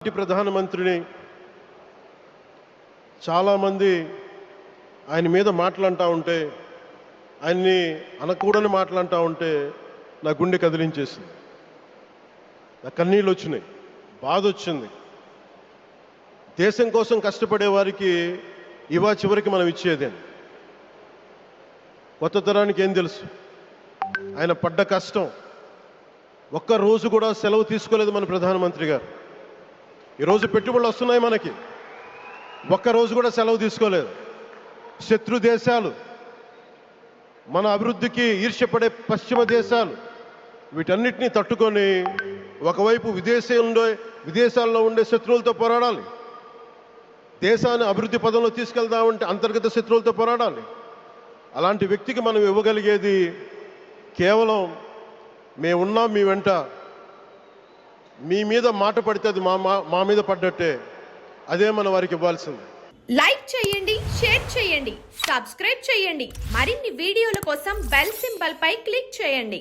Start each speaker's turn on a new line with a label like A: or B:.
A: ప్రధానమంత్రిని చాలామంది ఆయన మీద మాట్లాడుతూ ఉంటే, ఆయన్ని అనకూడని మాట్లాడుతూ ఉంటే నా గుండె కదిలించేసింది. నా కన్నీళ్ళు వచ్చినాయి, బాధ వచ్చింది. దేశం కోసం కష్టపడే వారికి ఇవా చివరికి మనం ఇచ్చేదే. కొత్త తరానికి ఏం తెలుసు? ఆయన పడ్డ కష్టం. ఒక్క రోజు కూడా సెలవు తీసుకోలేదు మన ప్రధానమంత్రి గారు. ఈరోజు పెట్టుబడులు వస్తున్నాయి మనకి, ఒక్కరోజు కూడా సెలవు తీసుకోలేదు. శత్రు దేశాలు, మన అభివృద్ధికి ఈర్ష్యపడే పశ్చిమ దేశాలు, వీటన్నిటినీ తట్టుకొని ఒకవైపు విదేశాల్లో ఉండే శత్రువులతో పోరాడాలి, దేశాన్ని అభివృద్ధి పదంలో తీసుకెళ్దామంటే అంతర్గత శత్రువులతో పోరాడాలి. అలాంటి వ్యక్తికి మనం ఇవ్వగలిగేది కేవలం మేమున్నాం మీ వెంట, మీ మీద మాట పడితే అది మా మీద పడ్డట్టే, అదే మన వారికి ఇవ్వాల్సింది.
B: లైక్ చేయండి, షేర్ చేయండి, సబ్స్క్రైబ్ చేయండి. మరిన్ని వీడియోల కోసం బెల్ సింబల్ పై క్లిక్ చేయండి.